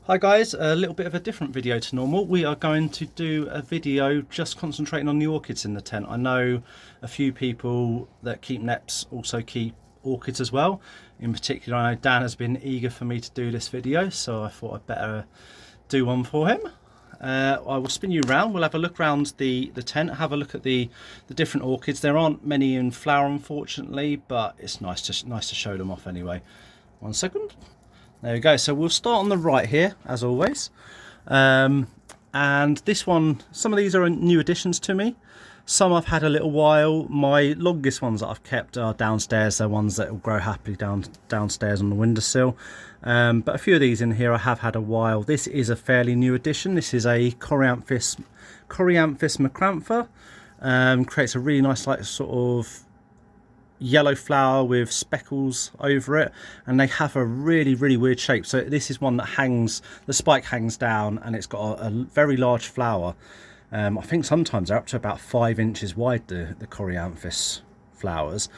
Hi guys, a little bit of a different video to normal. We are going to do a video just concentrating on the orchids in the tent. I know a few people that keep neps also keep orchids as well. In particular, I know Dan has been eager for me to do this video, so I thought I'd better do one for him. I will spin you around. We'll have a look around the tent, have a look at the different orchids. There aren't many in flower, unfortunately, but it's nice to show them off anyway. 1 second. There we go. So we'll start on the right here, as always. And this one, some of these are new additions to me. Some I've had a little while. My longest ones that I've kept are downstairs. They're ones that will grow happily downstairs on the windowsill. But a few of these in here I have had a while. This is a fairly new addition. This is a Coryanthus macrantha. Creates a really nice, like, sort of yellow flower with speckles over it, and they have a really weird shape. So this is one that hangs, the spike hangs down, and it's got a very large flower. I think sometimes they're up to about 5 inches wide, the Coryanthus flowers,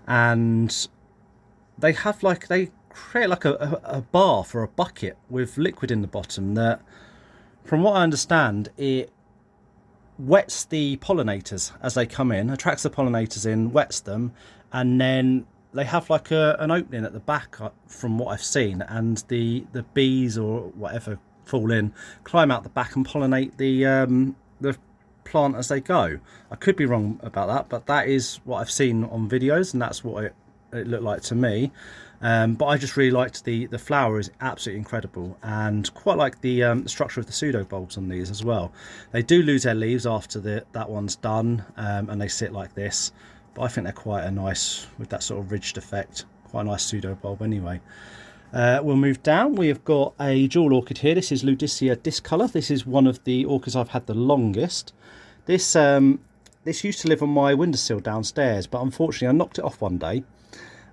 and they have they create like a bath or a bucket with liquid in the bottom that, from what I understand, it wets the pollinators as they come in, attracts the pollinators in, wets them, and then they have like an opening at the back, from what I've seen, and the bees or whatever fall in, climb out the back and pollinate the plant as they go. I could be wrong about that, but that is what I've seen on videos, and that's what it looked like to me. But I just really liked the flower is absolutely incredible, and quite like the structure of the pseudo bulbs on these as well. They do lose their leaves after that one's done, and they sit like this, but I think they're quite a nice, with that sort of ridged effect, quite a nice pseudo bulb anyway. We'll move down. We have got a jewel orchid here. This is Ludicea discolor. This is one of the orchids I've had the longest. This used to live on my windowsill downstairs, but unfortunately I knocked it off one day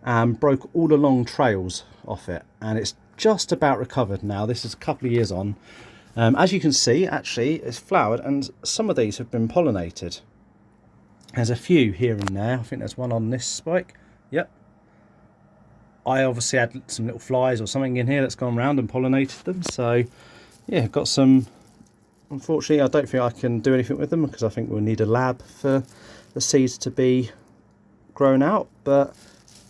and broke all the long trails off it, and it's just about recovered now. This is a couple of years on. As you can see, actually it's flowered, and some of these have been pollinated. There's a few here and there. I think there's one on this spike. Yep. I obviously had some little flies or something in here that's gone around and pollinated them. So yeah, got some. Unfortunately, I don't think I can do anything with them because I think we'll need a lab for the seeds to be grown out. But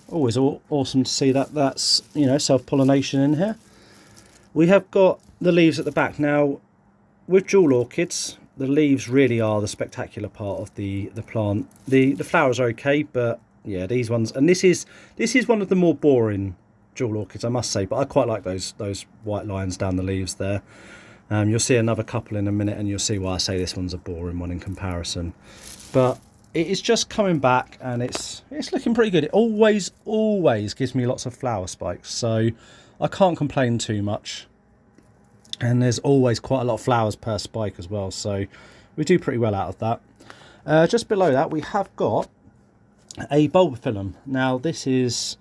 always awesome to see that that's, you know, self-pollination in here. We have got the leaves at the back. Now, with jewel orchids, the leaves really are the spectacular part of the plant. The flowers are okay, but yeah, these ones, and this is one of the more boring jewel orchids, I must say, but I quite like those white lines down the leaves there. You'll see another couple in a minute, and you'll see why I say this one's a boring one in comparison. But it is just coming back, and it's looking pretty good. It always gives me lots of flower spikes, so I can't complain too much. And there's always quite a lot of flowers per spike as well, so we do pretty well out of that. Just below that, we have got a Bulbophyllum. Now this is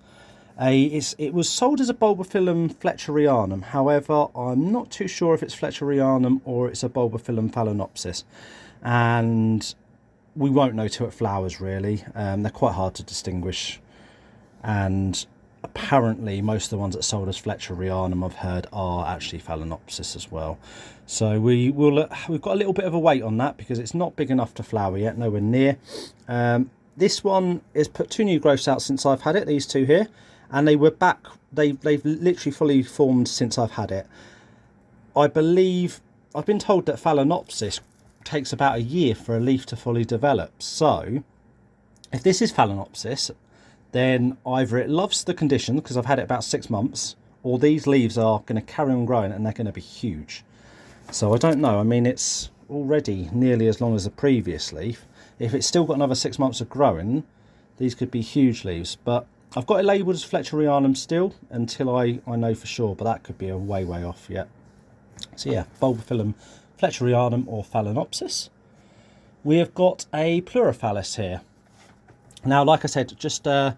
it was sold as a Bulbophyllum fletcherianum. However, I'm not too sure if it's fletcherianum or it's a Bulbophyllum phalaenopsis, and we won't know till it flowers really. They're quite hard to distinguish, and apparently most of the ones that sold as fletcherianum I've heard are actually phalaenopsis as well. So we've got a little bit of a wait on that because it's not big enough to flower yet, nowhere near. This one has put 2 new growths out since I've had it, these two here, and they were back. They've literally fully formed since I've had it. I believe, I've been told that phalaenopsis takes about a year for a leaf to fully develop. So if this is phalaenopsis, then either it loves the condition because I've had it about 6 months, or these leaves are going to carry on growing and they're going to be huge. So I don't know. I mean, it's already nearly as long as the previous leaf. If it's still got another 6 months of growing, these could be huge leaves. But I've got it labelled as fletcherianum still until I know for sure, but that could be a way off yet. So yeah, Bulbophyllum fletcherianum or phalaenopsis. We have got a pleurophallis here. Now, like I said, just bear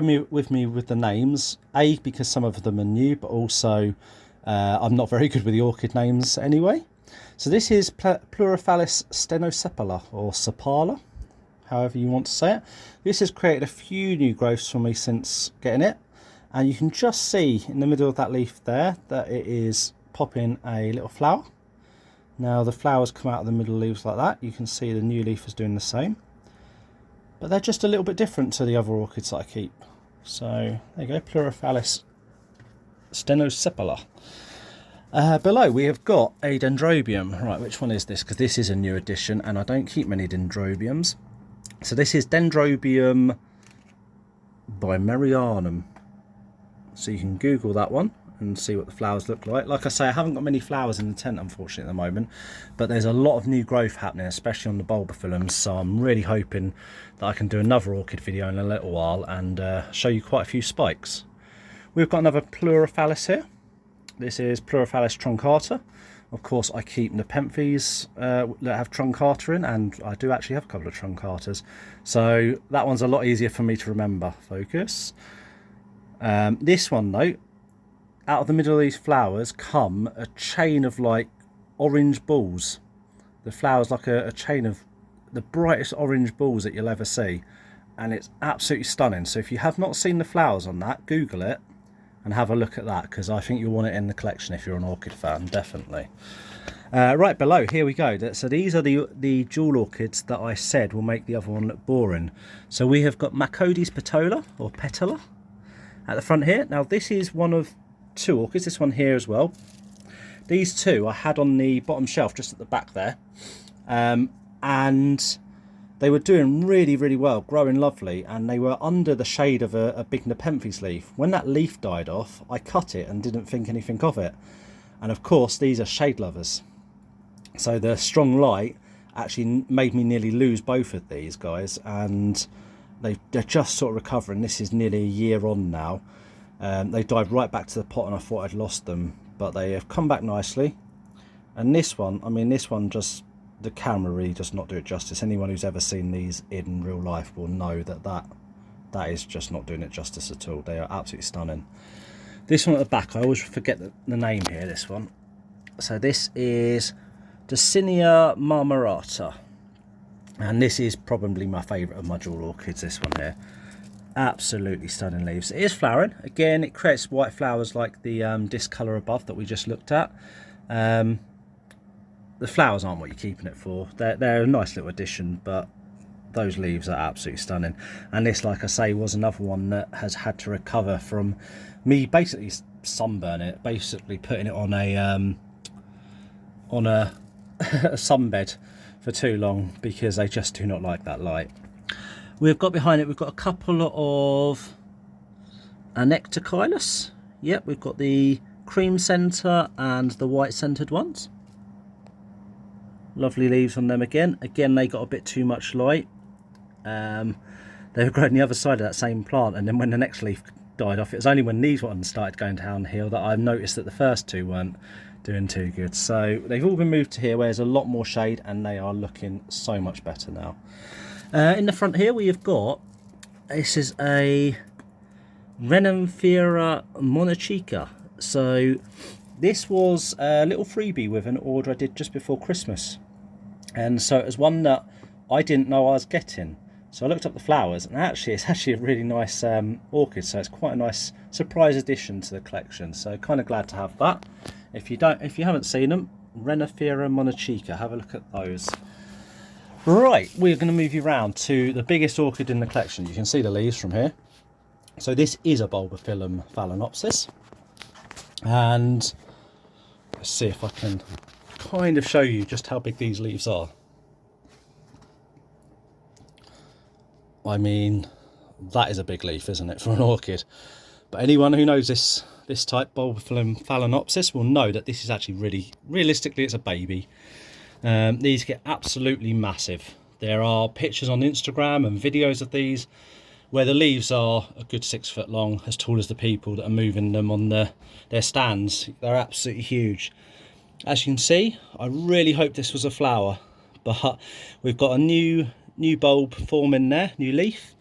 with me with the names. A, because some of them are new, but also I'm not very good with the orchid names anyway. So this is Pleurophallis stenocephala, or sepala, however you want to say it. This has created a few new growths for me since getting it, and you can just see in the middle of that leaf there that it is pop in a little flower. Now the flowers come out of the middle leaves like that. You can see the new leaf is doing the same. But they're just a little bit different to the other orchids that I keep. So there you go, Pleurophallis stenosepala. Below we have got a dendrobium. Right, which one is this? Because this is a new addition and I don't keep many dendrobiums. So this is Dendrobium bimerarianum. So you can Google that one and see what the flowers look like. Like I say, I haven't got many flowers in the tent unfortunately at the moment, but there's a lot of new growth happening, especially on the Bulbophyllums, so I'm really hoping that I can do another orchid video in a little while and show you quite a few spikes. We've got another Pleurophallis here. This is Pleurophallis truncata. Of course I keep Nepenthes that have truncata in, and I do actually have a couple of truncatas, so that one's a lot easier for me to remember. Focus. This one though, out of the middle of these flowers come a chain of like orange balls. The flowers like a chain of the brightest orange balls that you'll ever see, and it's absolutely stunning. So if you have not seen the flowers on that, Google it and have a look at that, because I think you'll want it in the collection if you're an orchid fan, definitely. Right below, here we go. So these are the jewel orchids that I said will make the other one look boring. So we have got Macodes petola, or petala, at the front here. Now this is one of two orchids, this one here as well. These two I had on the bottom shelf just at the back there, and they were doing really well, growing lovely, and they were under the shade of a big Nepenthes leaf. When that leaf died off, I cut it and didn't think anything of it. And of course these are shade lovers, so the strong light actually made me nearly lose both of these guys, and they're just sort of recovering. This is nearly a year on now. They died right back to the pot and I thought I'd lost them, but they have come back nicely. And this one, I mean, this one just, the camera really does not do it justice. Anyone who's ever seen these in real life will know that that is just not doing it justice at all. They are absolutely stunning. This one at the back, I always forget the name here, this one. So this is Dicinia marmorata, and this is probably my favourite of my jewel orchids, this one here. Absolutely stunning leaves. It is flowering. Again, it creates white flowers like the disc colour above that we just looked at. The flowers aren't what you're keeping it for. They're a nice little addition, but those leaves are absolutely stunning. And this, like I say, was another one that has had to recover from me basically sunburning it, basically putting it on a sunbed for too long, because they just do not like that light. We've got behind it, we've got a couple of Anectochilus. Yep, we've got the cream centre and the white centred ones. Lovely leaves on them again. Again, they got a bit too much light. They were growing the other side of that same plant, and then when the next leaf died off, it was only when these ones started going downhill that I noticed that the first two weren't doing too good. So they've all been moved to here where there's a lot more shade, and they are looking so much better now. In the front here we have got, this is a Renamphera monachica. So this was a little freebie with an order I did just before Christmas, and so it was one that I didn't know I was getting. So I looked up the flowers, and actually it's actually a really nice orchid, so it's quite a nice surprise addition to the collection. So kind of glad to have that. If you haven't seen them, Renamphera monachica, have a look at those. Right, we're going to move you around to the biggest orchid in the collection. You can see the leaves from here. So this is a Bulbophyllum phalaenopsis, and let's see if I can kind of show you just how big these leaves are. I mean, that is a big leaf, isn't it, for an orchid? But anyone who knows this type, Bulbophyllum phalaenopsis, will know that this is actually really, realistically, it's a baby. These get absolutely massive. There are pictures on Instagram and videos of these where the leaves are a good 6 foot long, as tall as the people that are moving them on their stands. They're absolutely huge. As you can see, I really hope this was a flower, but we've got a new bulb forming there, new leaf,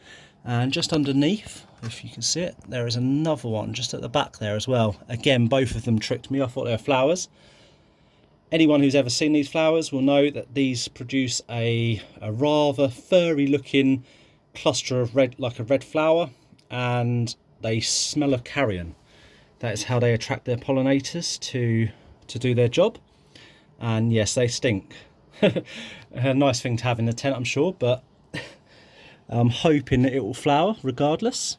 and just underneath, if you can see it, there is another one just at the back there as well. Again, both of them tricked me. I thought they were flowers. Anyone who's ever seen these flowers will know that these produce a rather furry looking cluster of red, like a red flower, and they smell of carrion. That is how they attract their pollinators to to do their job. And yes, they stink. A nice thing to have in the tent, I'm sure, but I'm hoping that it will flower regardless.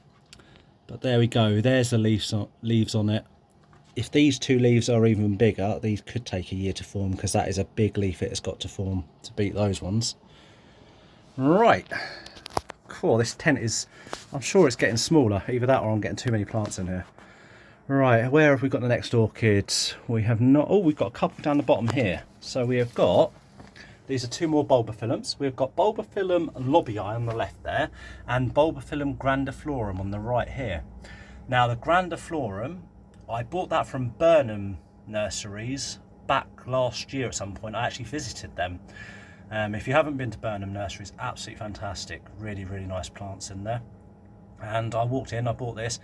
But there we go, there's the leaves on it. If these two leaves are even bigger, these could take a year to form, because that is a big leaf it has got to form to beat those ones. Right, cool. This tent is, I'm sure it's getting smaller. Either that or I'm getting too many plants in here. Right, where have we got the next orchid? We have not, oh, we've got a couple down the bottom here. So we have got, these are two more Bulbophyllums. We've got Bulbophyllum lobii on the left there, and Bulbophyllum grandiflorum on the right here. Now the grandiflorum, I bought that from Burnham Nurseries back last year at some point. I actually visited them. If you haven't been to Burnham Nurseries, absolutely fantastic. Really, really nice plants in there. And I walked in, I bought this,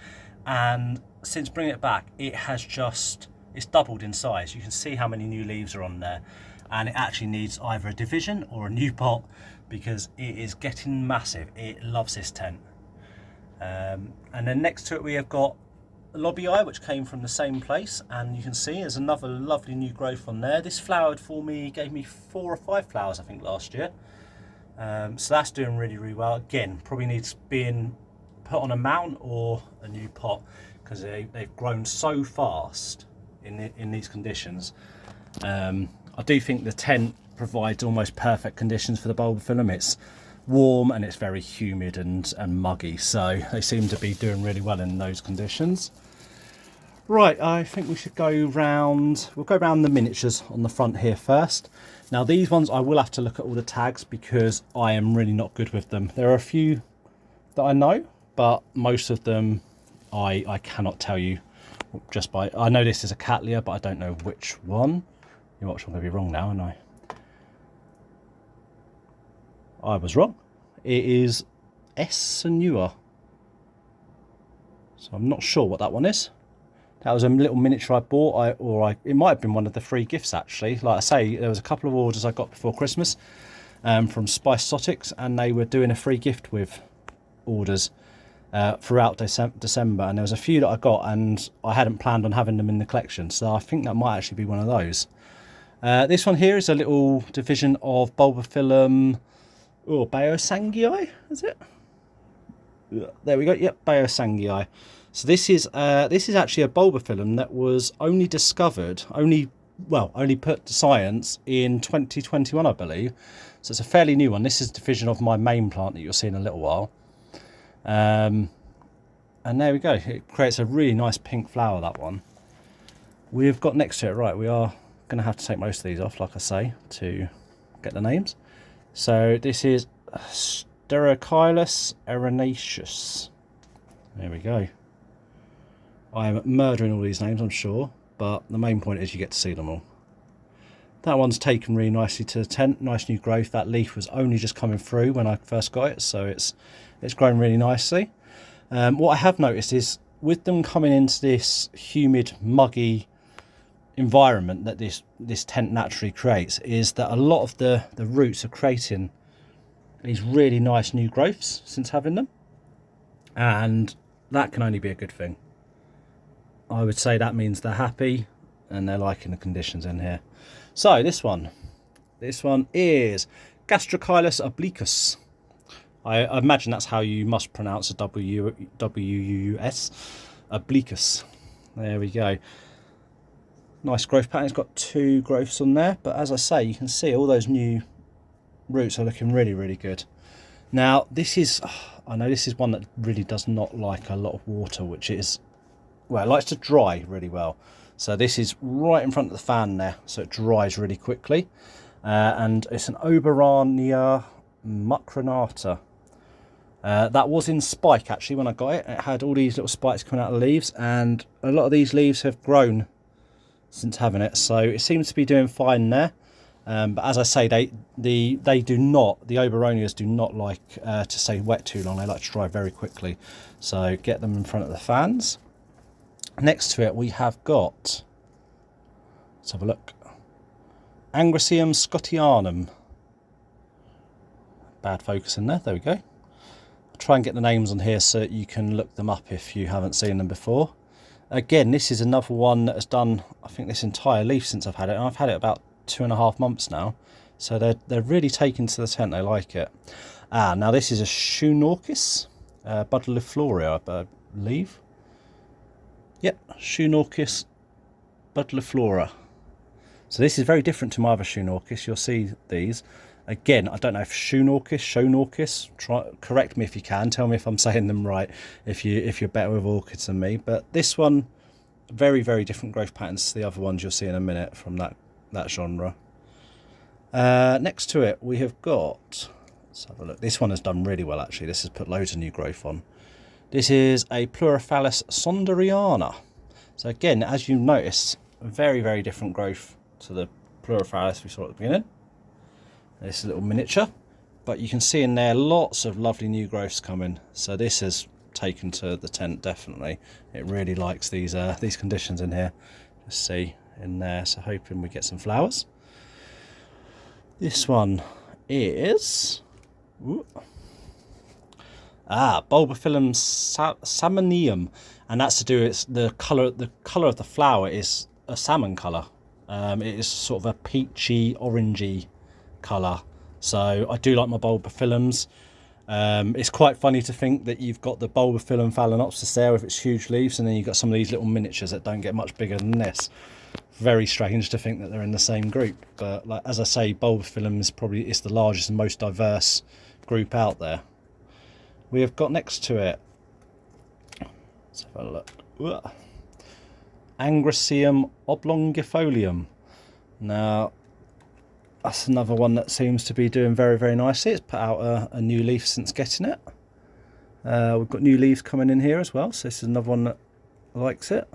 and since bringing it back, it has just, it's doubled in size. You can see how many new leaves are on there, and it actually needs either a division or a new pot, because it is getting massive. It loves this tent. And then next to it we have got lobii, which came from the same place, and you can see there's another lovely new growth on there. This flowered for me, gave me 4 or 5 flowers I think last year. So that's doing really, really well. Again, probably needs being put on a mount or a new pot, because they've grown so fast in these conditions. I do think the tent provides almost perfect conditions for the Bulbophyllum. It's warm and it's very humid and muggy, so they seem to be doing really well in those conditions. Right, I think we should go round, we'll go round the miniatures on the front here first. Now these ones I will have to look at all the tags, because I am really not good with them. There are a few that I know, but most of them I cannot tell you just by, I know this is a Cattleya, but I don't know which one. You watch, I'm going to be wrong now, aren't I? I was wrong. It is Essenua. So I'm not sure what that one is. That was a little miniature I bought, it might have been one of the free gifts actually. Like I say, there was a couple of orders I got before Christmas from Spice Sotics, and they were doing a free gift with orders throughout December, and there was a few that I got and I hadn't planned on having them in the collection, so I think that might actually be one of those. This one here is a little division of Bulbophyllum, oh, Baosangii, is it? There we go, yep, Baosangii. So this is actually a Bulbophyllum that was only discovered, only put to science in 2021, I believe. So it's a fairly new one. This is a division of my main plant that you'll see in a little while. And there we go. It creates a really nice pink flower, that one. We've got next to it, right, we are going to have to take most of these off, like I say, to get the names. So this is Sterocylus erinaceus. There we go. I'm murdering all these names, I'm sure, but the main point is you get to see them all. That one's taken really nicely to the tent, nice new growth. That leaf was only just coming through when I first got it, so it's grown really nicely. What I have noticed is, with them coming into this humid, muggy environment that this tent naturally creates, is that a lot of the roots are creating these really nice new growths since having them, and that can only be a good thing. I would say that means they're happy and they're liking the conditions in here. So this one is Gastrocylus obliquus. I imagine that's how you must pronounce a W-U-S, obliquus. There we go. Nice growth pattern. It's got 2 growths on there, but as I say, you can see all those new roots are looking really, really good. Now this is, I know this is one that really does not like a lot of water, which is, well, it likes to dry really well. So this is right in front of the fan there, so it dries really quickly. And it's an Oberania mucronata. That was in spike actually when I got it. It had all these little spikes coming out of the leaves, and a lot of these leaves have grown since having it, so it seems to be doing fine there. But as I say, they do not, the Oberonias do not like to stay wet too long. They like to dry very quickly, so get them in front of the fans. Next to it we have got, let's have a look, Angraecium scottianum. Bad focus in there, there we go. I'll try and get the names on here so that you can look them up if you haven't seen them before. Again, this is another one that has done, I think, this entire leaf since I've had it. And I've had it about 2.5 months now. So they're really taken to the tent. They like it. Now this is a Schoonorchis, Bulbophyllum, I believe. Yep, Schoonorchis Bulbophyllum. So this is very different to my other Schoonorchis. You'll see these. Again, I don't know if Schoonorchis. Correct me if you can. Tell me if I'm saying them right. If you're better with orchids than me. But this one, very, very different growth patterns to the other ones you'll see in a minute from that genre. Next to it, we have got. Let's have a look. This one has done really well actually. This has put loads of new growth on. This is a Pleurophyllus sonderiana. So again, as you notice, very, very different growth to the Pleurophyllus we saw at the beginning. This is a little miniature, but you can see in there lots of lovely new growths coming. So this has taken to the tent definitely. It really likes these conditions in here. Just see in there. So hoping we get some flowers. This one is Bulbophyllum salmonium, and that's to do with the colour. The colour of the flower is a salmon colour. It is sort of a peachy, orangey colour. So I do like my Bulbophyllums. It's quite funny to think that you've got the Bulbophyllum phalaenopsis there with its huge leaves, and then you've got some of these little miniatures that don't get much bigger than this. Very strange to think that they're in the same group, but like as I say, Bulbophyllum is the largest and most diverse group out there. We have got next to it, let's have a look, Angrycium oblongifolium. Now that's another one that seems to be doing very, very nicely. It's put out a new leaf since getting it. We've got new leaves coming in here as well, so this is another one that likes it.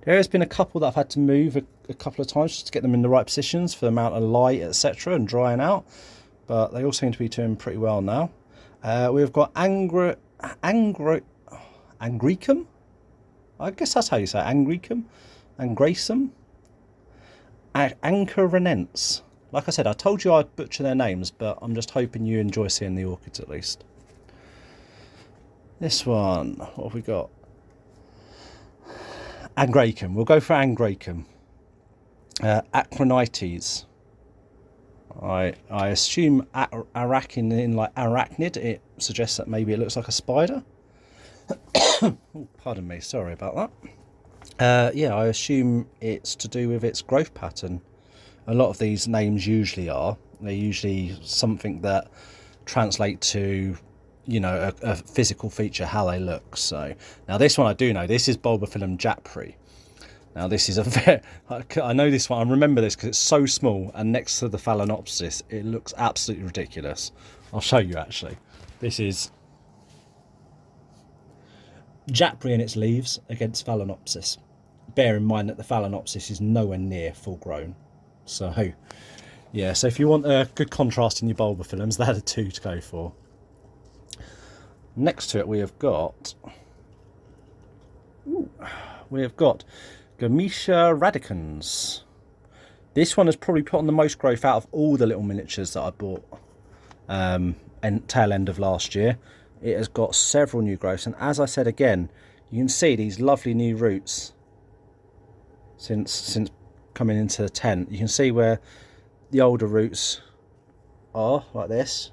There has been a couple that I've had to move a couple of times just to get them in the right positions for the amount of light, etc., and drying out, but they all seem to be doing pretty well now. We've got Angricum. I guess that's how you say it. Angricum, Angracum, Anchorenense. Like I said, I told you I'd butcher their names, but I'm just hoping you enjoy seeing the orchids at least. This one, what have we got? Angracum. We'll go for Angracum. Acronites. I assume in like arachnid. It suggests that maybe it looks like a spider. Oh, pardon me. Sorry about that. Yeah, I assume it's to do with its growth pattern. A lot of these names usually are. They're usually something that translate to, you know, a physical feature, how they look. So now this one I do know. This is Bulbophyllum japri. Now this is a very, I know this one, I remember this because it's so small, and next to the phalaenopsis it looks absolutely ridiculous. I'll show you actually. This is japri in its leaves against phalaenopsis. Bear in mind that the phalaenopsis is nowhere near full grown. So yeah, so if you want a good contrast in your Bulbophyllums, they're the two to go for. Next to it we have got Gametia radicans. This one has probably put on the most growth out of all the little miniatures that I bought and tail end of last year. It has got several new growths, and as I said again, you can see these lovely new roots since coming into the tent. You can see where the older roots are like this,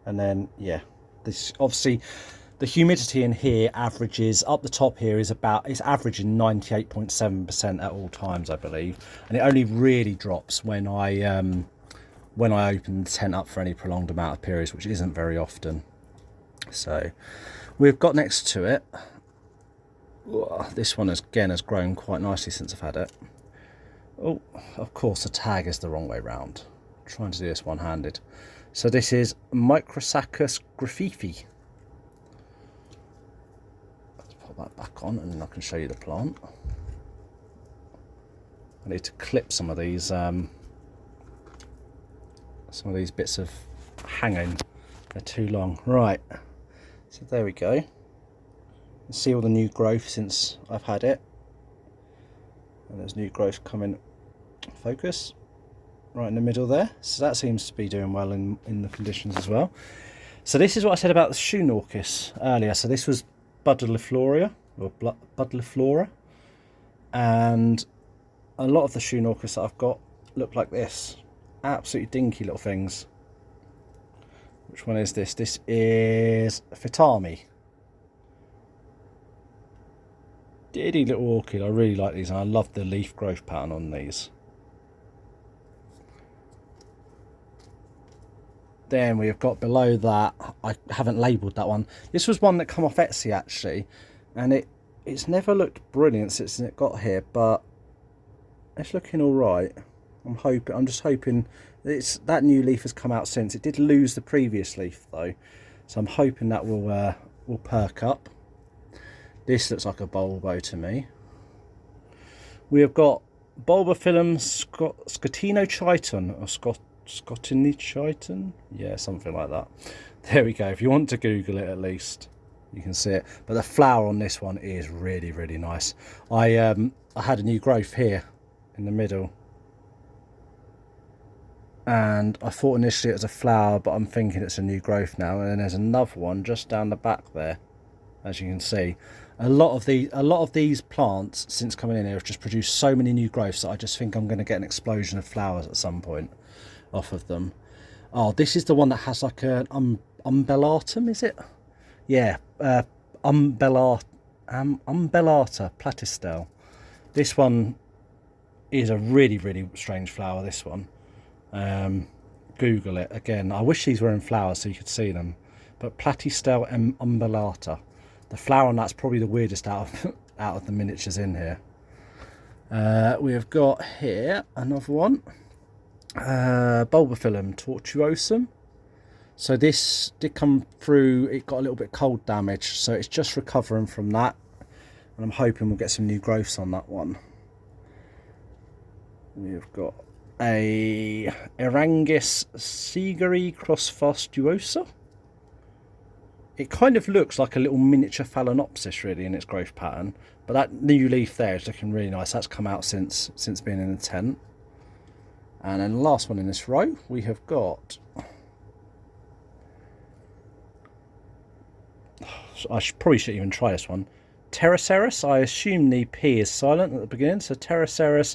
and then yeah, this obviously the humidity in here averages up the top here is it's averaging 98.7% at all times, I believe, and it only really drops when I open the tent up for any prolonged amount of periods, which isn't very often. So we've got next to it, this one has grown quite nicely since I've had it. Oh, of course the tag is the wrong way round. I'm trying to do this one-handed. So this is Microsacus graffifi. Let's put that back on and then I can show you the plant. I need to clip some of these bits of hanging. They're too long. Right. So there we go. You see all the new growth since I've had it. And there's new growth coming. Focus. Right in the middle there. So that seems to be doing well in the conditions as well. So this is what I said about the Schoonorchis earlier. So this was Bulbophyllum or Bulbophyllum. And a lot of the Shun orchids that I've got look like this. Absolutely dinky little things. Which one is this? This is Fitami. Diddy little orchid. I really like these, and I love the leaf growth pattern on these. Then we've got below that, I haven't labelled that one. This was one that come off Etsy actually, and it's never looked brilliant since it got here, but it's looking all right. I'm just hoping that new leaf has come out since. It did lose the previous leaf though, so I'm hoping that will perk up. This looks like a bulbo to me. We have got Bulbophyllum scotinochiton, or scotinochiton? Yeah, something like that. There we go. If you want to Google it, at least you can see it. But the flower on this one is really, really nice. I had a new growth here in the middle, and I thought initially it was a flower, but I'm thinking it's a new growth now. And then there's another one just down the back there, as you can see. A lot of these plants since coming in here have just produced so many new growths that I just think I'm going to get an explosion of flowers at some point off of them. Oh, this is the one that has like an umbellatum, is it? Yeah, umbellata platistel. This one is a really, really strange flower, this one. Google it again. I wish these were in flowers so you could see them. But platistel umbellata. The flower on that's probably the weirdest out of the miniatures in here. We have got here another one. Bulbophyllum tortuosum. So this did come through, it got a little bit cold damage, so it's just recovering from that, and I'm hoping we'll get some new growths on that one. We've got a Erangis sigari crossfastuosa. It kind of looks like a little miniature phalaenopsis really in its growth pattern, but that new leaf there is looking really nice. That's come out since being in the tent. And then the last one in this row, we have got, probably shouldn't even try this one, Pteroceras. I assume the P is silent at the beginning, so Pteroceras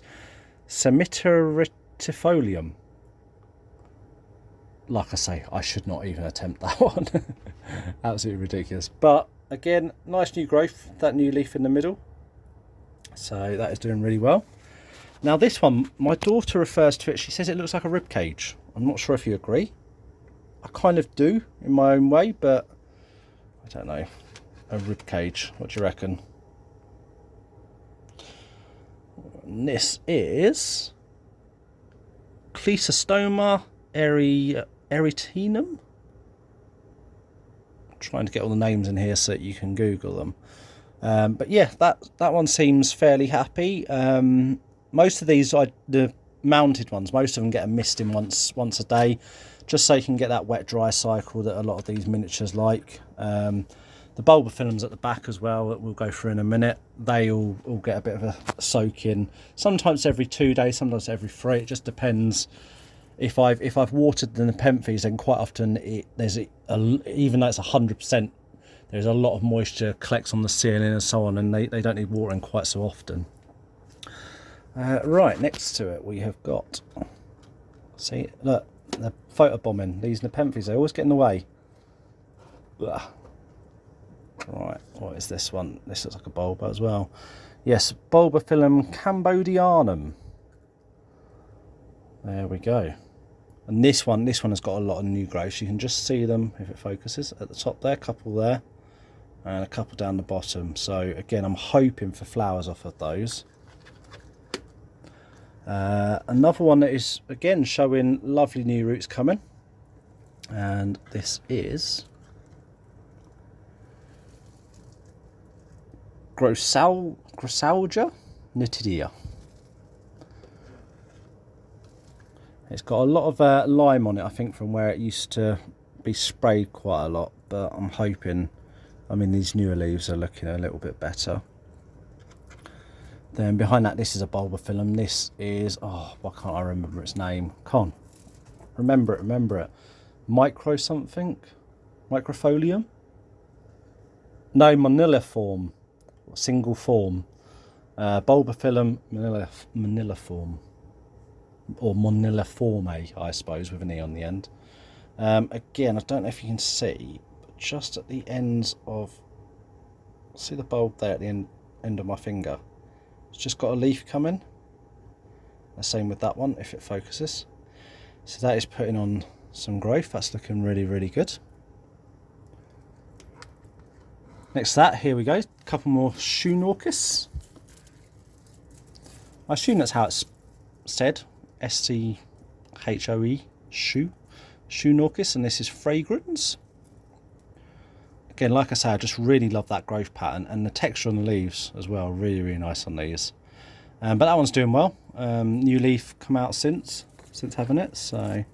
semiteretifolium. Like I say, I should not even attempt that one. Absolutely ridiculous. But again, nice new growth, that new leaf in the middle. So that is doing really well. Now this one, my daughter refers to it, she says it looks like a rib cage. I'm not sure if you agree. I kind of do in my own way, but I don't know. A rib cage, what do you reckon? And this is Cleisostoma eritinum. I'm trying to get all the names in here so that you can Google them. But yeah, that one seems fairly happy. Most of these, the mounted ones, most of them get a misting once a day, just so you can get that wet dry cycle that a lot of these miniatures like. The Bulbophyllums at the back as well, that we'll go through in a minute, they all get a bit of a soak in. Sometimes every 2 days, sometimes every 3. It just depends. If I've watered the nepenthes, then quite often even though it's 100%, there's a lot of moisture collects on the ceiling and so on, and they don't need watering quite so often. Right, next to it we have got, see, look, the photobombing. These nepenthes, they always get in the way. Ugh. Right, what is this one? This looks like a bulb as well. Yes, Bulbophyllum cambodianum. There we go. And this one has got a lot of new growths. You can just see them if it focuses at the top there, a couple there, and a couple down the bottom. So again, I'm hoping for flowers off of those. Another one that is again showing lovely new roots coming, and this is Grossalgia nitidea. It's got a lot of lime on it, I think, from where it used to be sprayed quite a lot, but I'm hoping, I mean, these newer leaves are looking a little bit better. Then behind that, this is a Bulbophyllum. This is, oh, why can't I remember its name? Can't remember it. Micro something? Microfolium? No, moniliform. Single form. Bulbophyllum maniliform, or moniliforme, I suppose, with an E on the end. Again, I don't know if you can see, but just at the ends of, see the bulb there at the end of my finger, it's just got a leaf coming. The same with that one, if it focuses. So that is putting on some growth. That's looking really, really good. Next to that, here we go, a couple more Schoenorchis. I assume that's how it's said, S-C-H-O-E, Schoenorchis, and this is Fragrance. Again, like I say, I just really love that growth pattern, and the texture on the leaves as well, really, really nice on these. But that one's doing well. New leaf come out since having it. So then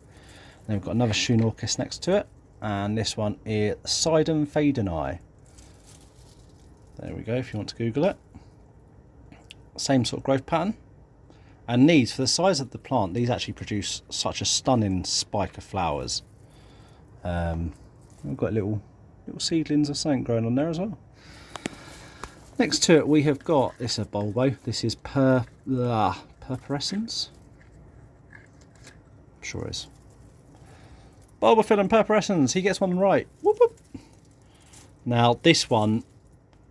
we've got another Schoenorchis next to it, and this one is Sidon Fadeni. There we go, if you want to Google it. Same sort of growth pattern. And these, for the size of the plant, these actually produce such a stunning spike of flowers. We've got little seedlings of something growing on there as well. Next to it, we have got, this is a bulbo. This is Purpurescens. I'm sure it is. Bulbophyllum Purpurescens. He gets one right. Whoop, whoop. Now this one,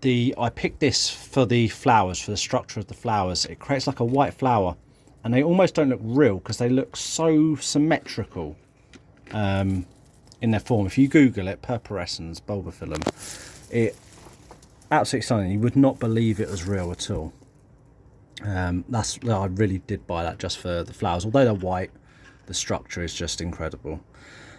I picked this for the flowers, for the structure of the flowers. It creates like a white flower, and they almost don't look real because they look so symmetrical in their form. If you Google it, Purpurescens Bulbophyllum, it absolutely stunning. You would not believe it was real at all. I really did buy that just for the flowers. Although they're white, the structure is just incredible.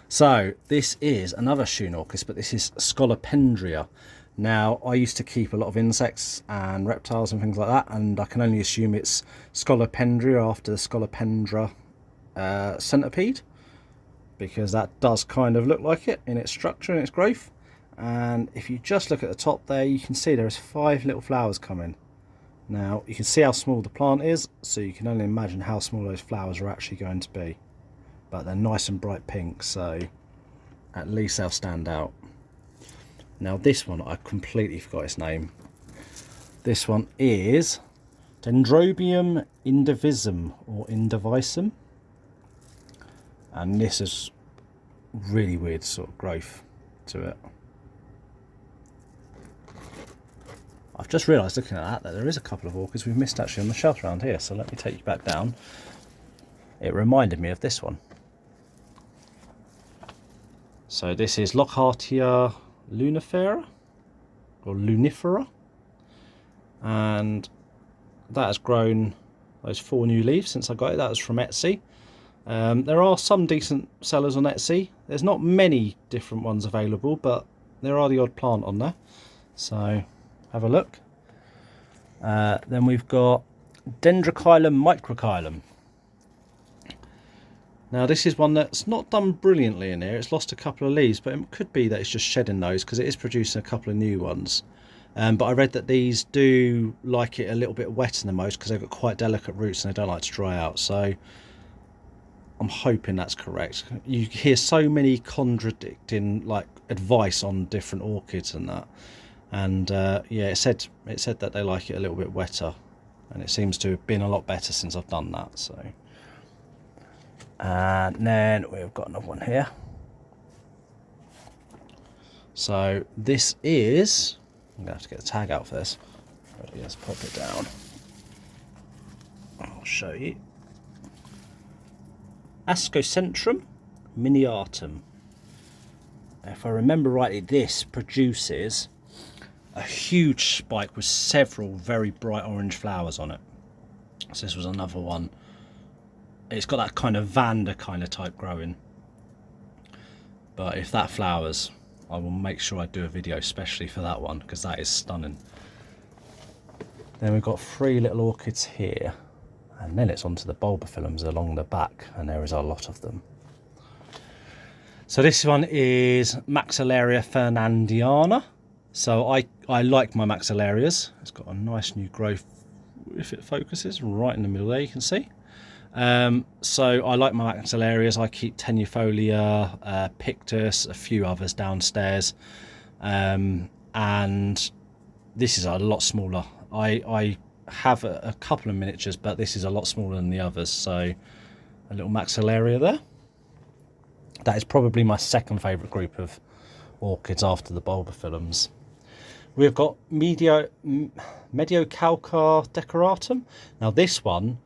So this is another Schoenorchis, but this is Scolopendria. Now, I used to keep a lot of insects and reptiles and things like that, and I can only assume it's Scolopendria after the Scolopendra centipede, because that does kind of look like it in its structure and its growth. And if you just look at the top there, you can see there's 5 little flowers coming. Now, you can see how small the plant is, so you can only imagine how small those flowers are actually going to be. But they're nice and bright pink, so at least they'll stand out. Now this one, I completely forgot its name. This one is Dendrobium indivisum, or indivisum. And this is really weird sort of growth to it. I've just realised looking at that there is a couple of orchids we've missed actually on the shelf around here, so let me take you back down. It reminded me of this one. So this is Lockhartia lunifera, or lunifera, and that has grown those 4 new leaves since I got it. That was from Etsy. There are some decent sellers on Etsy. There's not many different ones available, but there are the odd plant on there, so have a look. Then we've got Dendrochilum microchilum. Now this is one that's not done brilliantly in here. It's lost a couple of leaves, but it could be that it's just shedding those because it is producing a couple of new ones. But I read that these do like it a little bit wetter than most because they've got quite delicate roots and they don't like to dry out. So I'm hoping that's correct. You hear so many contradicting like advice on different orchids and that. And yeah, it said that they like it a little bit wetter, and it seems to have been a lot better since I've done that. So. And then we've got another one here. So this is, I'm gonna have to get the tag out for this. Let's pop it down. I'll show you. Ascocentrum miniatum. If I remember rightly, this produces a huge spike with several very bright orange flowers on it. So this was another one. It's got that kind of Vanda kind of type growing. But if that flowers, I will make sure I do a video especially for that one, because that is stunning. Then we've got 3 little orchids here. And then it's onto the bulbophyllums along the back, and there is a lot of them. So this one is Maxillaria fernandiana. So I like my Maxillarias. It's got a nice new growth, if it focuses, right in the middle there, you can see. So I like my Maxillarias. I keep Tenuifolia, Pictus, a few others downstairs. And this is a lot smaller. I have a couple of miniatures, but this is a lot smaller than the others. So a little maxillaria there. That is probably my second favourite group of orchids after the Bulbophyllums. We've got Mediocalcar decoratum. Now this one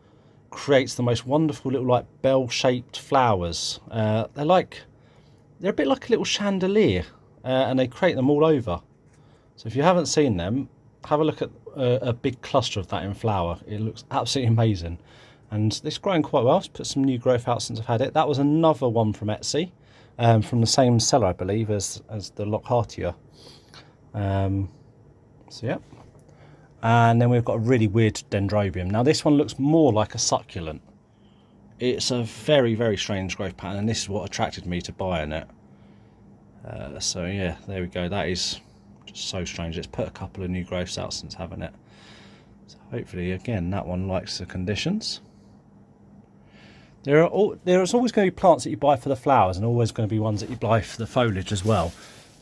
creates the most wonderful little like bell-shaped flowers. They're a bit like a little chandelier, and they create them all over. So if you haven't seen them, have a look at a big cluster of that in flower. It looks absolutely amazing. And it's growing quite well. I've put some new growth out since I've had it. That was another one from Etsy, from the same seller, I believe, as the Lockhartia. So yeah. And then we've got a really weird dendrobium. Now this one looks more like a succulent. It's a very, very strange growth pattern, and this is what attracted me to buying it. So yeah, there we go. That is just so strange. It's put a couple of new growths out since having it. So hopefully, again, that one likes the conditions. There is always going to be plants that you buy for the flowers, and always going to be ones that you buy for the foliage as well.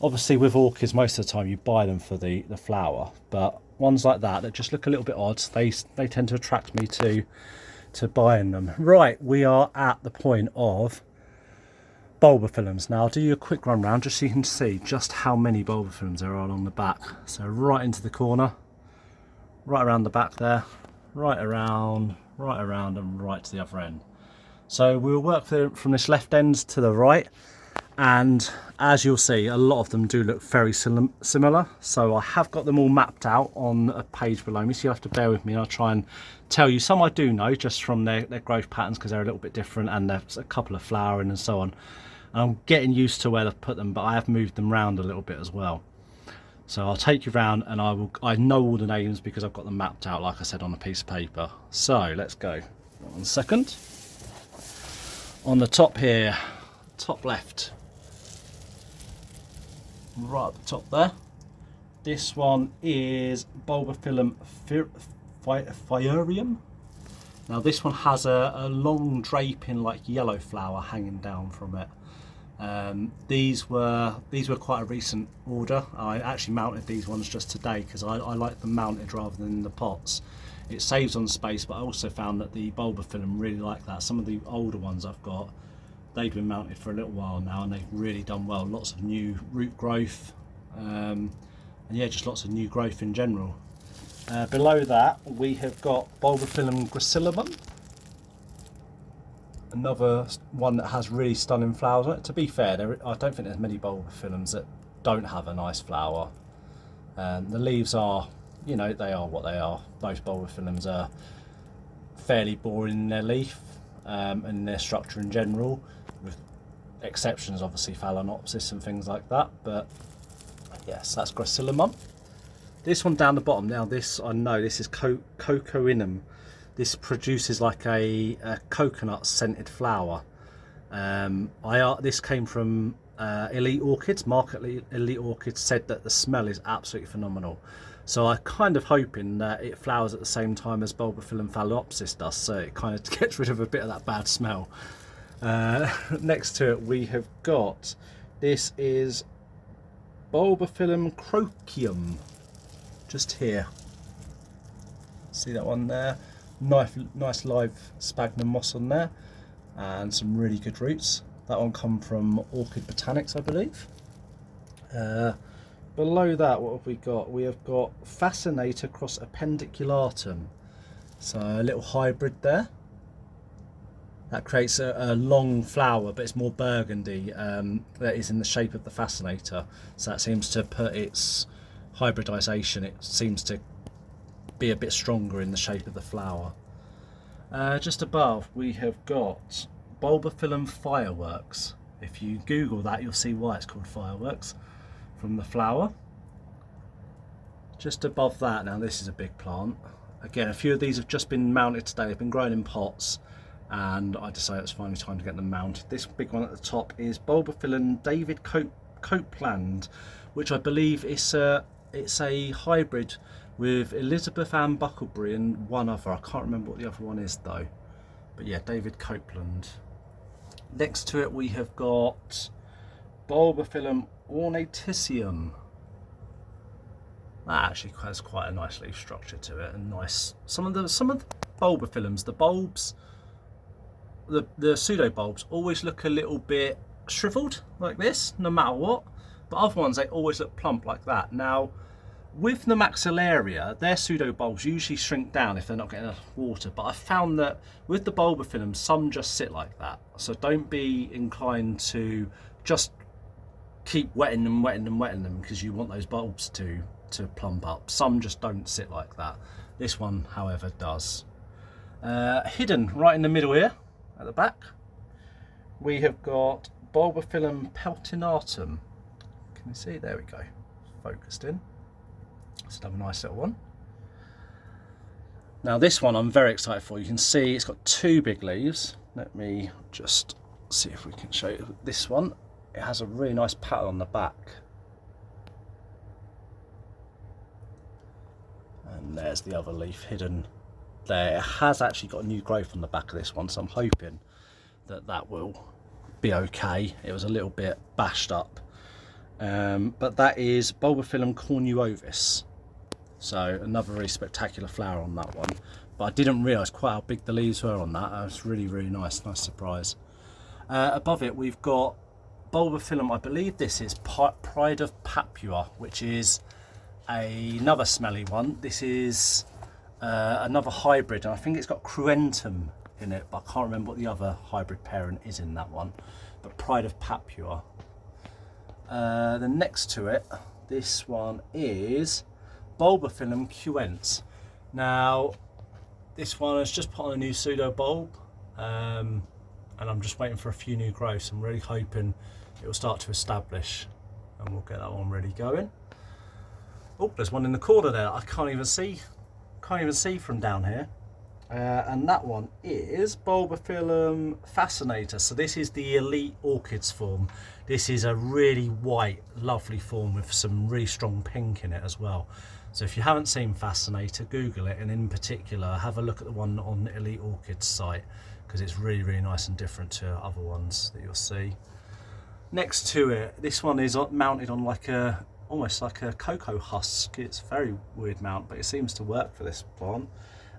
Obviously, with orchids, most of the time you buy them for the flower, but ones like that just look a little bit odd, they tend to attract me to buying them. Right, we are at the point of Bulbophyllums. Now I'll do you a quick run round just so you can see just how many Bulbophyllums there are along the back. So right into the corner, right around the back there, right around and right to the other end. So we'll work from this left end to the right, and as you'll see, a lot of them do look very similar. So I have got them all mapped out on a page below me, so you'll have to bear with me, and I'll try and tell you. Some I do know just from their growth patterns, because they're a little bit different, and there's a couple of flowering and so on. And I'm getting used to where I've put them, but I have moved them around a little bit as well. So I'll take you round, and I know all the names because I've got them mapped out, like I said, on a piece of paper. So let's go. 1 second. On the top here, top left, right at the top there, this one is Bulbophyllum Fiorium. Now this one has a long draping like yellow flower hanging down from it. These were quite a recent order. I actually mounted these ones just today because I like them mounted rather than in the pots. It saves on space, but I also found that the Bulbophyllum really like that. Some of the older ones I've got, they've been mounted for a little while now, and they've really done well. Lots of new root growth, and yeah, just lots of new growth in general. Below that, we have got Bulbophyllum gracillum, another one that has really stunning flowers on it. To be fair, I don't think there's many Bulbophyllums that don't have a nice flower. The leaves are, you know, they are what they are. Most Bulbophyllums are fairly boring in their leaf and their structure in general, with exceptions obviously Phalaenopsis and things like that. But yes, that's gracillum. This one down the bottom, now this, I know this is cocoinum. This produces like a coconut scented flower. This came from Elite Orchids. Elite Orchids said that the smell is absolutely phenomenal. So I'm kind of hoping that it flowers at the same time as Bulbophyllum Phalaenopsis does, so it kind of gets rid of a bit of that bad smell. Next to it we have got, this is Bulbophyllum Croecium, just here. See that one there? Nice live sphagnum moss on there, and some really good roots. That one come from Orchid Botanics, I believe. Below that, what have we got? We have got Fascinator cross Appendiculatum. So a little hybrid there. That creates a long flower, but it's more burgundy. That is in the shape of the Fascinator. So that seems to put its hybridization, it seems to be a bit stronger in the shape of the flower. Just above, we have got Bulbophyllum Fireworks. If you Google that, you'll see why it's called Fireworks, from the flower. Just above that, now this is a big plant. Again, a few of these have just been mounted today. They've been grown in pots, and I decided it was finally time to get them mounted. This big one at the top is Bulbophyllum David Copeland, which I believe it's a hybrid with Elizabeth Ann Bucklebury and one other. I can't remember what the other one is though. But yeah, David Copeland. Next to it we have got Bulbophyllum ornaticium. That actually has quite a nice leaf structure to it, and nice. Some of the bulbophyllums, the bulbs, the pseudo bulbs always look a little bit shriveled like this, no matter what. But other ones, they always look plump like that. Now, with the maxillaria, their pseudo bulbs usually shrink down if they're not getting enough water. But I found that with the bulbophyllum, some just sit like that. So don't be inclined to just keep wetting them, because you want those bulbs to plump up. Some just don't sit like that. This one, however, does. Hidden right in the middle here, at the back, we have got Bulbophyllum peltinatum. Can you see? There we go. Focused in. It's another nice little one. Now this one I'm very excited for. You can see it's got two big leaves. Let me just see if we can show you this one. It has a really nice pattern on the back. And there's the other leaf hidden there. It has actually got a new growth on the back of this one, so I'm hoping that that will be okay. It was a little bit bashed up. But that is Bulbophyllum cornuovis. So another really spectacular flower on that one. But I didn't realise quite how big the leaves were on that. That was really, really nice surprise. Above it we've got Bulbophyllum, I believe this is Pride of Papua, which is another smelly one. This is another hybrid, and I think it's got Cruentum in it, but I can't remember what the other hybrid parent is in that one. But Pride of Papua. Then next to it, this one is Bulbophyllum cuens. Now, this one has just put on a new pseudo bulb, and I'm just waiting for a few new growths. I'm really hoping it will start to establish, and we'll get that one ready going. Oh, there's one in the corner there. I can't even see from down here. And that one is Bulbophyllum fascinator. So this is the elite orchids form. This is a really white, lovely form with some really strong pink in it as well. So if you haven't seen Fascinator, Google it, and in particular have a look at the one on the Elite Orchids site, because it's really, really nice and different to other ones that you'll see. Next to it, this one is mounted on like almost like a cocoa husk. It's a very weird mount, but it seems to work for this plant.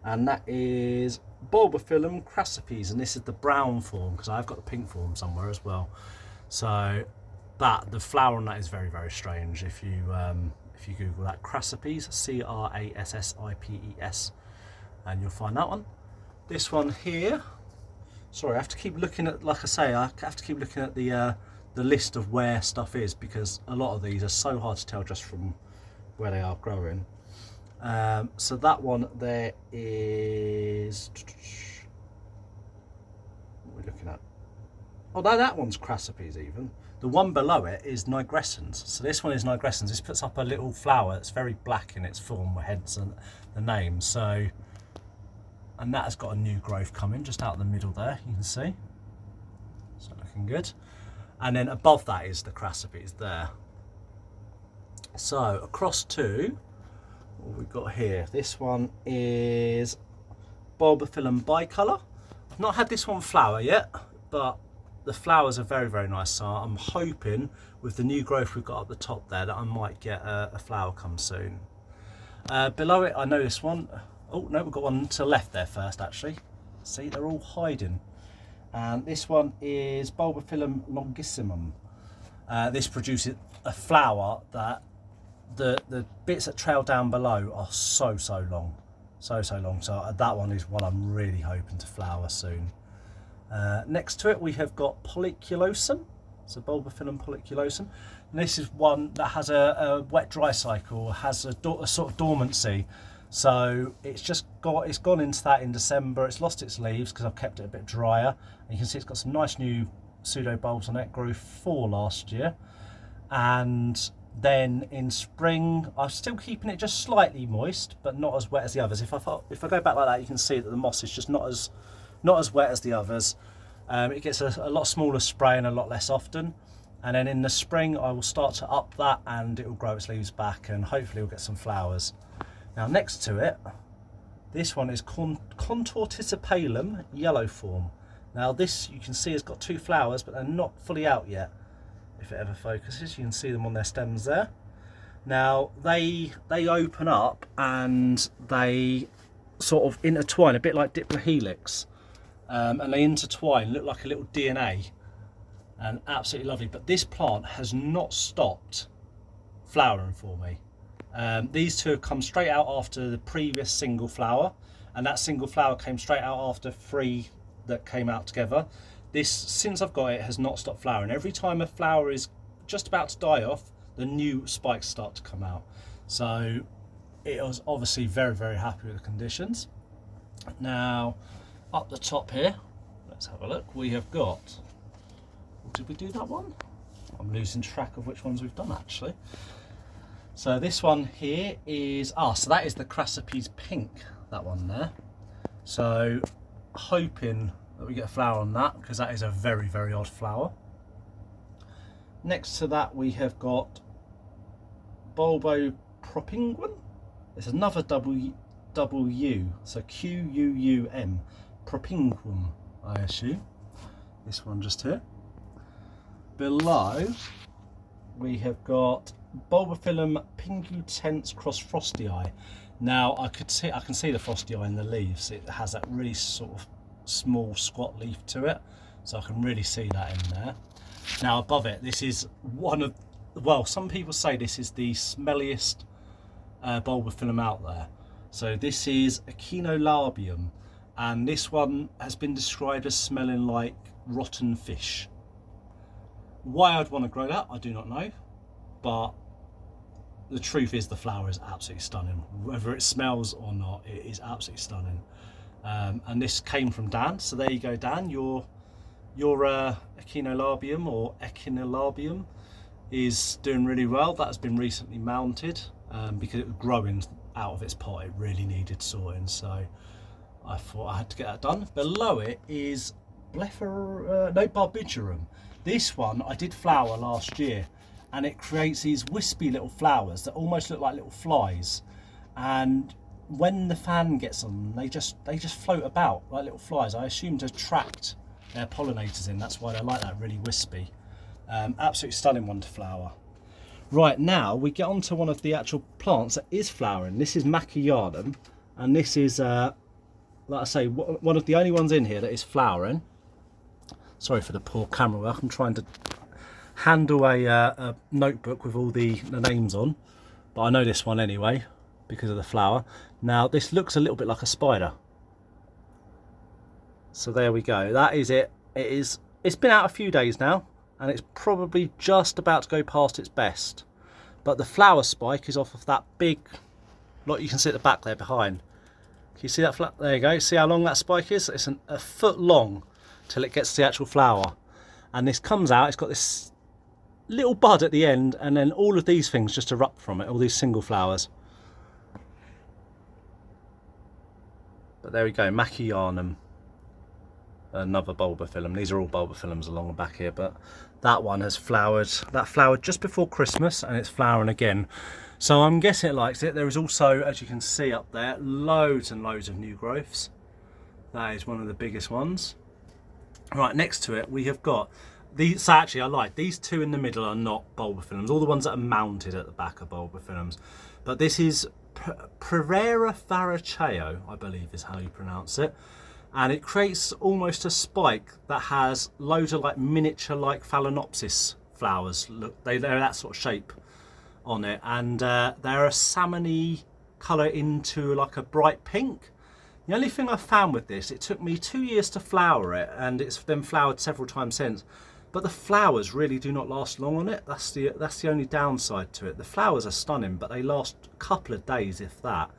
And that is Bulbophyllum crassipes, and this is the brown form, because I've got the pink form somewhere as well. So the flower on that is very, very strange. If you Google that, crassipes, C-R-A-S-S-I-P-E-S, and you'll find that one. This one here, sorry, I have to keep looking at, like I say, I have to keep looking at the list of where stuff is, because a lot of these are so hard to tell just from where they are growing. So that one there is, what are we looking at? Oh, that one's crassipes even. The one below it is nigrescens. So this one is nigrescens. This puts up a little flower that's very black in its form, hence the name. So, and that has got a new growth coming just out of the middle there, you can see. So looking good. And then above that is the crassipes there. So across to what we've got here. This one is Bulbophyllum bicolor. I've not had this one flower yet, but the flowers are very, very nice. So I'm hoping with the new growth we've got up the top there that I might get a flower come soon. Below it, I know this one. Oh no, we've got one to the left there first actually. See, they're all hiding. And this one is Bulbophyllum longissimum. This produces a flower that the bits that trail down below are so long. So long. So that one is one I'm really hoping to flower soon. Next to it we have got Polyculosum, so Bulbophyllum polyculosum. And this is one that has a wet-dry cycle, has a sort of dormancy. So it's gone into that in December. It's lost its leaves because I've kept it a bit drier. And you can see it's got some nice new pseudo bulbs on it. Grew 4 last year, and then in spring I'm still keeping it just slightly moist, but not as wet as the others. If I go back like that, you can see that the moss is just not as wet as the others. It gets a lot smaller spray and a lot less often, and then in the spring I will start to up that and it will grow its leaves back and hopefully we'll get some flowers. Now next to it, this one is Contorticipalum yellow form. Now this you can see has got 2 flowers, but they're not fully out yet. If it ever focuses, you can see them on their stems there. Now they open up and they sort of intertwine, a bit like diplohelix, and they intertwine, look like a little DNA, and absolutely lovely. But this plant has not stopped flowering for me. These two have come straight out after the previous single flower, and that single flower came straight out after 3 that came out together. This, since I've got it, has not stopped flowering. Every time a flower is just about to die off, the new spikes start to come out. So it was obviously very, very happy with the conditions. Now up the top here, let's have a look. We have got, did we do that one? I'm losing track of which ones we've done actually. So this one here is, so that is the Crassipes pink, that one there. So hoping that we get a flower on that, because that is a very, very odd flower. Next to that we have got Bulbophyllum. It's another W, so Quum, Propinquum, I assume. This one just here. Below we have got Bulbophyllum pingutense cross frosty eye. Now I can see the frosty eye in the leaves. It has that really sort of small squat leaf to it, so I can really see that in there. Now above it, this is one of, well, some people say this is the smelliest Bulbophyllum out there. So this is Echinolabium, and this one has been described as smelling like rotten fish. Why I'd want to grow that, I do not know, but the truth is the flower is absolutely stunning. Whether it smells or not, it is absolutely stunning. And this came from Dan, so there you go, Dan. Your Echinolabium or Echinolabium is doing really well. That has been recently mounted because it was growing out of its pot. It really needed sorting, so I thought I had to get that done. Below it is Barbigerum. This one I did flower last year, and it creates these wispy little flowers that almost look like little flies, and when the fan gets on them, they just float about like little flies. I assume to attract their pollinators in. That's why they like that, really wispy. Absolutely stunning one to flower. Right, now we get on to one of the actual plants that is flowering. This is Machianum, and this is like I say, one of the only ones in here that is flowering. Sorry for the poor camera work. I'm trying to handle a notebook with all the names on, but I know this one anyway because of the flower. Now this looks a little bit like a spider. So there we go. That is it. It's been out a few days now, and it's probably just about to go past its best. But the flower spike is off of that big, like you can see at the back there behind. Can you see that? There you go. See how long that spike is? It's a foot long till it gets to the actual flower. And this comes out, it's got this little bud at the end, and then all of these things just erupt from it, all these single flowers. But there we go, Machianum, another Bulbophyllum. These are all Bulbophyllums along the back here, but that one has flowered. That flowered just before Christmas, and it's flowering again. So I'm guessing it likes it. There is also, as you can see up there, loads and loads of new growths. That is one of the biggest ones. Right, next to it we have got these. So actually I like these two in the middle are not Bulbophyllums. All the ones that are mounted at the back are Bulbophyllums. But this is Pereira Faracheo, I believe is how you pronounce it. And it creates almost a spike that has loads of like miniature like Phalaenopsis flowers. Look, they're that sort of shape on it, and they're a salmony colour into like a bright pink. The only thing I found with this, it took me 2 years to flower it, and it's then flowered several times since, but the flowers really do not last long on it. That's the only downside to it. The flowers are stunning, but they last a couple of days, if that,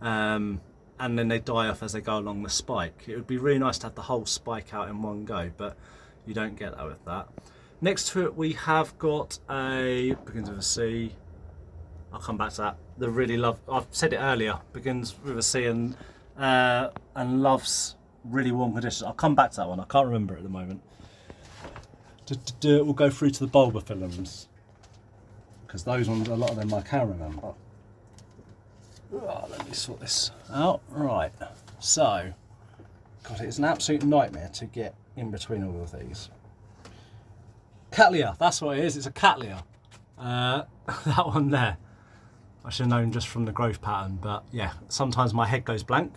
and then they die off as they go along the spike. It would be really nice to have the whole spike out in one go, but you don't get that with that. Next to it we have got a, begins with a C, I'll come back to that. The really love, I've said it earlier, begins with a C and loves really warm conditions. I'll come back to that one, I can't remember it at the moment. We'll go through to the Bulbophyllums, because those ones, a lot of them I can remember. Oh, let me sort this out. Right, so, God, it's an absolute nightmare to get in between all of these. Cattleya, that's what it is, it's a Cattleya. That one there. I should have known just from the growth pattern, but yeah, sometimes my head goes blank.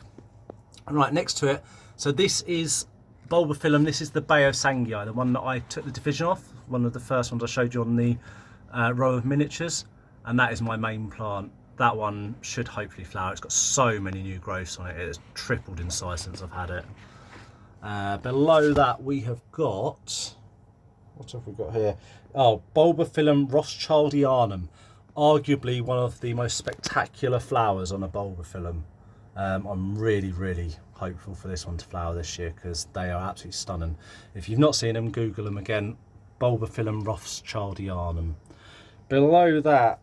And right next to it, so this is Bulbophyllum. This is the Baosangii, the one that I took the division off, one of the first ones I showed you on the row of miniatures, and that is my main plant. That one should hopefully flower. It's got so many new growths on it. It has tripled in size since I've had it. Below that we have got, what have we got here? Oh, Bulbophyllum Rothschildianum, arguably one of the most spectacular flowers on a Bulbophyllum. I'm really hopeful for this one to flower this year because they are absolutely stunning. If you've not seen them, Google them again. Bulbophyllum Rothschildianum. Below that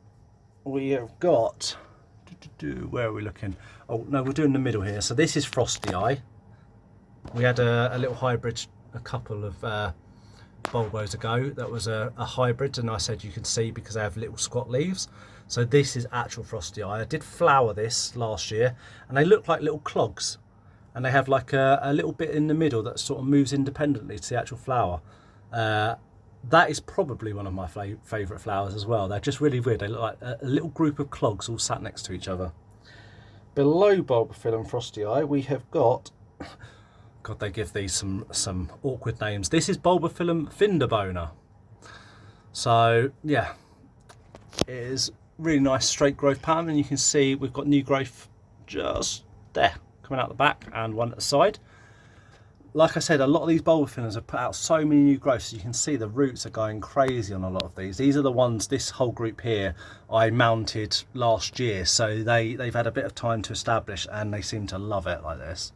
we have got, where are we looking? Oh no, we're doing the middle here. So this is Frosty Eye. We had a little hybrid a couple of bulbos ago that was a hybrid, and I said you can see because they have little squat leaves. So this is actual Frosty Eye. I did flower this last year and they look like little clogs, and they have like a little bit in the middle that sort of moves independently to the actual flower. That is probably one of my favourite flowers as well. They're just really weird. They look like a little group of clogs all sat next to each other. Below Bulbophyllum Frosty Eye we have got, God, they give these some awkward names. This is Bulbophyllum Finderboner. So yeah, it is really nice straight growth pattern, and you can see we've got new growth just there coming out the back and one at the side. Like I said, a lot of these Bulbophyllums have put out so many new growths. You can see the roots are going crazy on a lot of these. These are the ones, this whole group here, I mounted last year, so they've had a bit of time to establish and they seem to love it like this.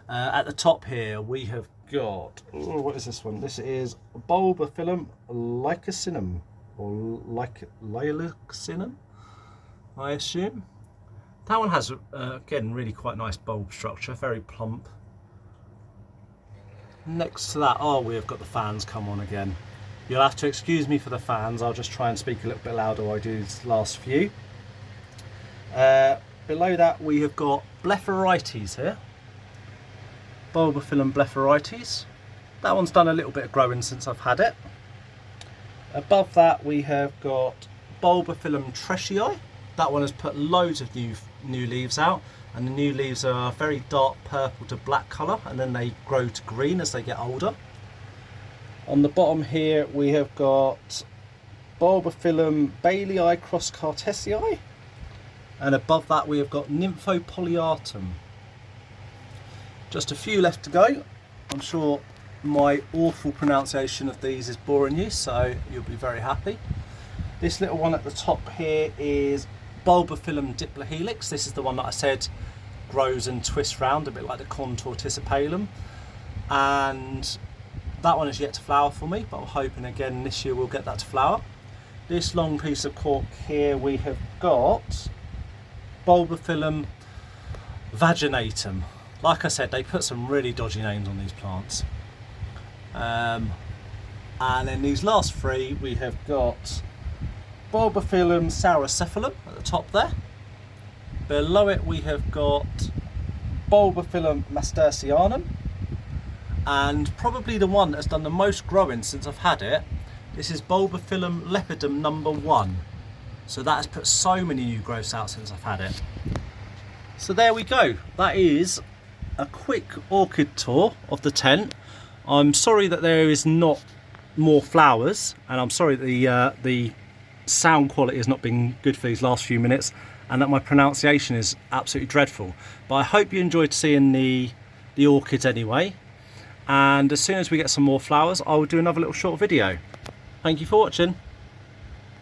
At the top here we have got, what is this one? This is Bulbophyllum Lycosinum, or Lycosinum, I assume. That one has again really quite nice bulb structure, very plump. Next to that, oh, we have got the fans come on again. You'll have to excuse me for the fans. I'll just try and speak a little bit louder while I do these last few. Below that we have got Blepharites here. Bulbophyllum Blepharites. That one's done a little bit of growing since I've had it. Above that we have got Bulbophyllum Treschii. That one has put loads of new leaves out, and the new leaves are very dark purple to black colour, and then they grow to green as they get older. On the bottom here we have got Bulbophyllum Bailey Cross Cartesii, and above that we have got Nymphopoliatum. Just a few left to go. I'm sure my awful pronunciation of these is boring you, so you'll be very happy. This little one at the top here is Bulbophyllum Diplohelix. This is the one that I said grows and twists round a bit like the Contorticipalum, and that one is yet to flower for me, but I'm hoping again this year we'll get that to flower. This long piece of cork here we have got Bulbophyllum Vaginatum. Like I said, they put some really dodgy names on these plants. And then these last three we have got Bulbophyllum Saurocephalum at the top there. Below it we have got Bulbophyllum Mastercianum, and probably the one that's done the most growing since I've had it, this is Bulbophyllum Lepidum number 1. So that has put so many new growths out since I've had it. So there we go. That is a quick orchid tour of the tent. I'm sorry that there is not more flowers, and I'm sorry that the sound quality has not been good for these last few minutes, and that my pronunciation is absolutely dreadful. But I hope you enjoyed seeing the orchids anyway, and as soon as we get some more flowers I will do another little short video. Thank you for watching.